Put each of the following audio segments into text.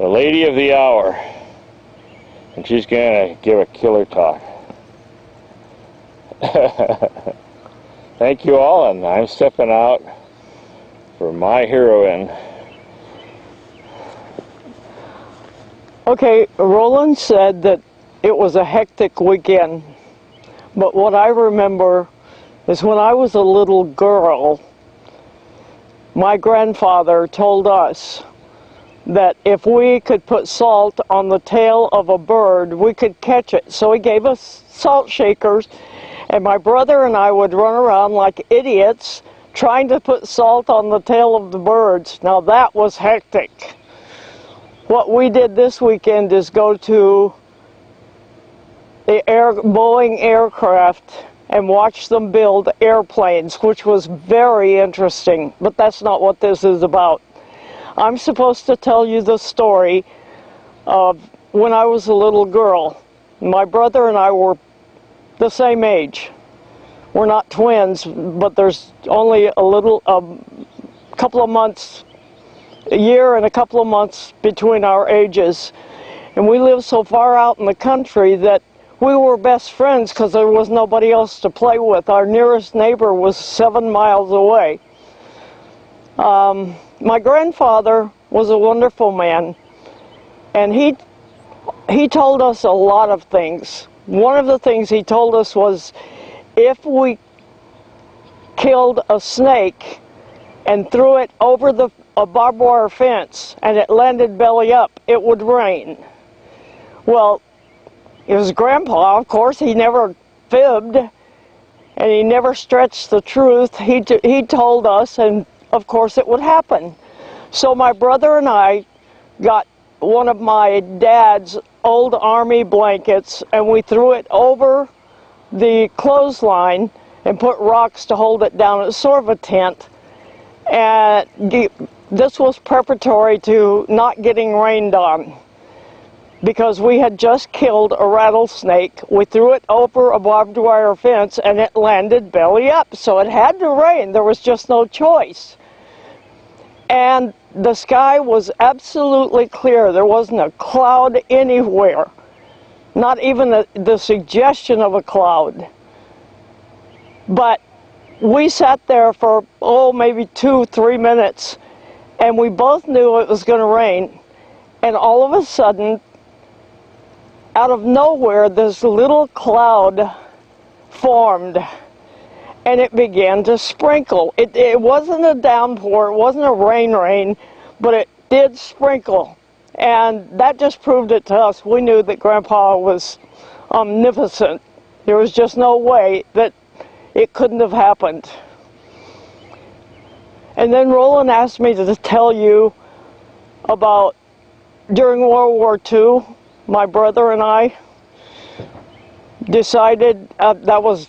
the lady of the hour, and she's going to give a killer talk. Thank you all, and I'm stepping out for my heroine. Okay, Roland said that it was a hectic weekend, but what I remember is when I was a little girl, my grandfather told us that if we could put salt on the tail of a bird, we could catch it. So he gave us salt shakers, and my brother and I would run around like idiots trying to put salt on the tail of the birds. Now that was hectic. What we did this weekend is go to the Boeing aircraft and watch them build airplanes, which was very interesting, but that's not what this is about. I'm supposed to tell you the story of when I was a little girl. My brother and I were the same age. We're not twins, but there's only a couple of months, a year and a couple of months between our ages. And we lived so far out in the country that we were best friends because there was nobody else to play with. Our nearest neighbor was 7 miles away. My grandfather was a wonderful man, and he told us a lot of things. One of the things he told us was if we killed a snake and threw it over a barbed wire fence and it landed belly up, it would rain. Well, it was Grandpa, of course. He never fibbed, and he never stretched the truth. He told us, and of course it would happen. So my brother and I got one of my dad's old army blankets, and we threw it over the clothesline and put rocks to hold it down. It was sort of a tent, and this was preparatory to not getting rained on, because we had just killed a rattlesnake. We threw it over a barbed wire fence and it landed belly up, so it had to rain. There was just no choice. And the sky was absolutely clear. There wasn't a cloud anywhere, not even the suggestion of a cloud. But we sat there for, maybe 2-3 minutes, and we both knew it was going to rain. And all of a sudden, out of nowhere, this little cloud formed, and it began to sprinkle. It wasn't a downpour, it wasn't a rain, but it did sprinkle. And that just proved it to us. We knew that Grandpa was omnipotent. There was just no way that it couldn't have happened. And then Roland asked me to tell you about during World War II, my brother and I decided, that was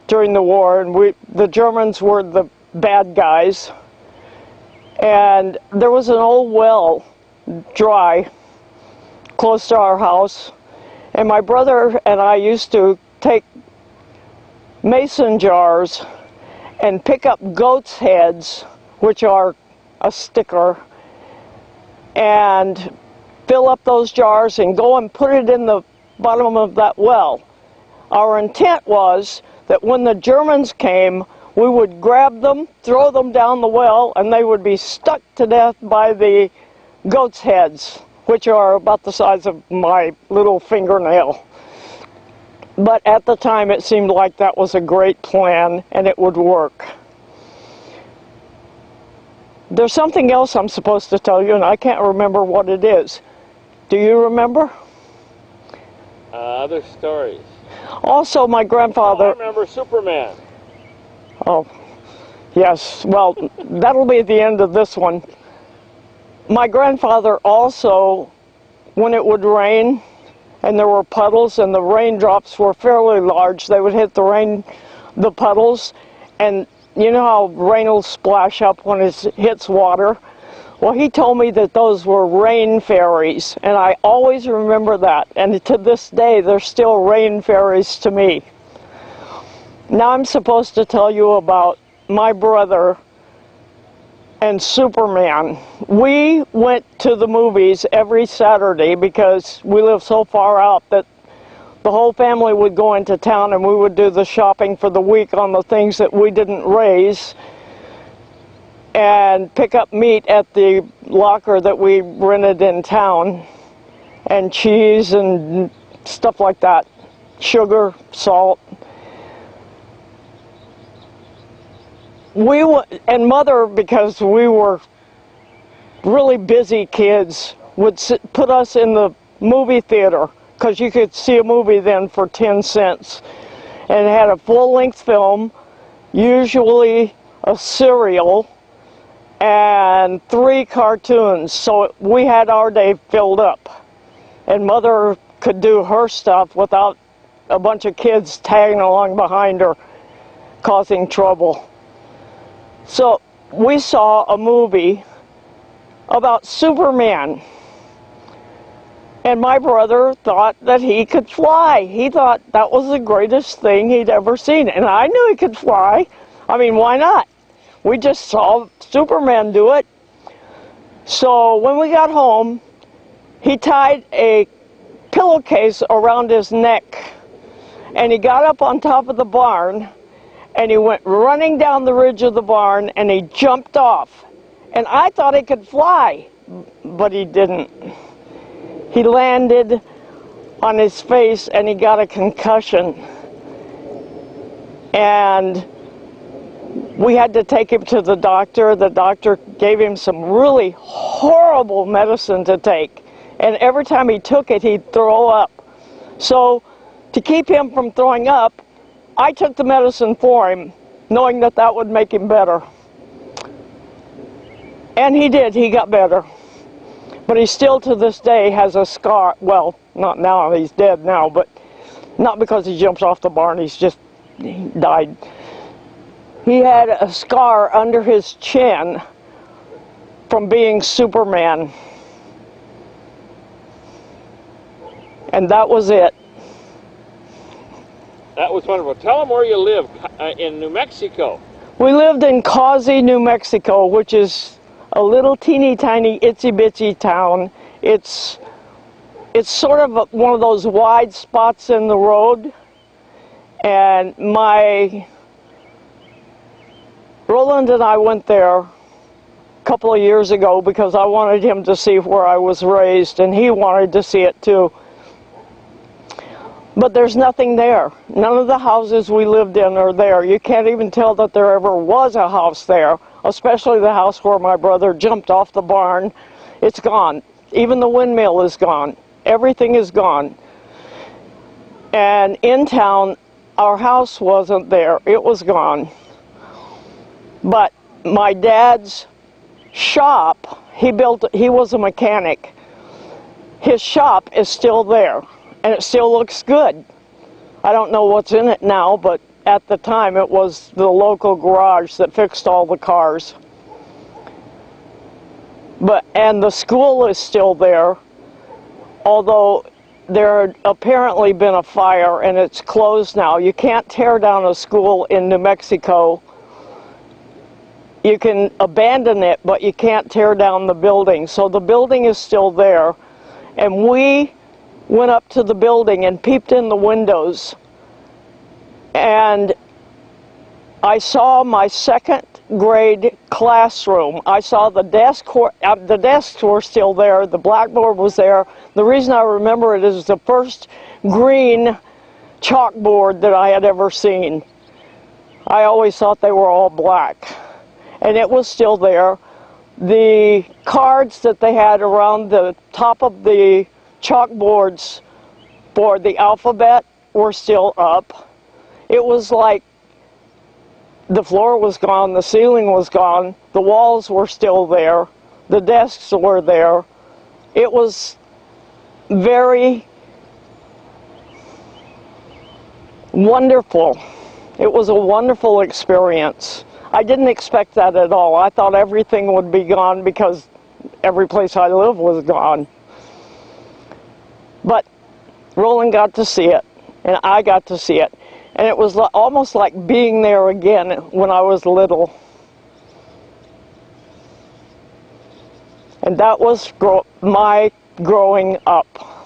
during the war, and the Germans were the bad guys, and there was an old well dry close to our house, and my brother and I used to take mason jars and pick up goat's heads, which are a sticker, and fill up those jars and go and put it in the bottom of that well. Our intent was that when the Germans came, we would grab them, throw them down the well, and they would be stuck to death by the goat's heads, which are about the size of my little fingernail. But at the time it seemed like that was a great plan and it would work. There's something else I'm supposed to tell you, and I can't remember what it is. Do you remember? Other stories. Also, my grandfather... I remember Superman. Oh, yes. Well, that'll be at the end of this one. My grandfather also, when it would rain and there were puddles and the raindrops were fairly large, they would hit the puddles, and you know how rain will splash up when it hits water? Well, he told me that those were rain fairies, and I always remember that. And to this day, they're still rain fairies to me. Now I'm supposed to tell you about my brother, and Superman. We went to the movies every Saturday because we live so far out that the whole family would go into town and we would do the shopping for the week on the things that we didn't raise and pick up meat at the locker that we rented in town, and cheese and stuff like that, sugar, salt. And Mother, because we were really busy kids, would put us in the movie theater because you could see a movie then for 10 cents. And it had a full-length film, usually a serial, and 3 cartoons. So we had our day filled up. And Mother could do her stuff without a bunch of kids tagging along behind her, causing trouble. So we saw a movie about Superman. And my brother thought that he could fly. He thought that was the greatest thing he'd ever seen. And I knew he could fly. I mean, why not? We just saw Superman do it. So when we got home, he tied a pillowcase around his neck. And he got up on top of the barn. And he went running down the ridge of the barn and he jumped off. And I thought he could fly, but he didn't. He landed on his face and he got a concussion. And we had to take him to the doctor. The doctor gave him some really horrible medicine to take. And every time he took it, he'd throw up. So to keep him from throwing up, I took the medicine for him, knowing that that would make him better. And he did, he got better. But he still to this day has a scar. Well, not now, he's dead now, but not because he jumps off the barn, he died. He had a scar under his chin from being Superman. And that was it. That was wonderful. Tell them where you live in New Mexico. We lived in Causey, New Mexico, which is a little teeny tiny itsy bitsy town. It's sort of one of those wide spots in the road. And Roland and I went there a couple of years ago because I wanted him to see where I was raised, and he wanted to see it too. But there's nothing there. None of the houses we lived in are there. You can't even tell that there ever was a house there, especially the house where my brother jumped off the barn. It's gone. Even the windmill is gone. Everything is gone. And in town, our house wasn't there. It was gone. But my dad's shop, he was a mechanic. His shop is still there. And it still looks good. I don't know what's in it now, but at the time it was the local garage that fixed all the cars. And the school is still there, although there had apparently been a fire and it's closed now. You can't tear down a school in New Mexico. You can abandon it, but you can't tear down the building. So the building is still there, and we went up to the building and peeped in the windows, and I saw my 2nd grade classroom. I saw the desks were still there, the blackboard was there. The reason I remember it is the first green chalkboard that I had ever seen. I always thought they were all black, and it was still there. The cards that they had around the top of the chalkboards for the alphabet were still up. It was like the floor was gone, the ceiling was gone, the walls were still there, the desks were there. It was very wonderful. It was a wonderful experience. I didn't expect that at all. I thought everything would be gone because every place I live was gone. But Roland got to see it, and I got to see it. And it was almost like being there again when I was little. And that was my growing up.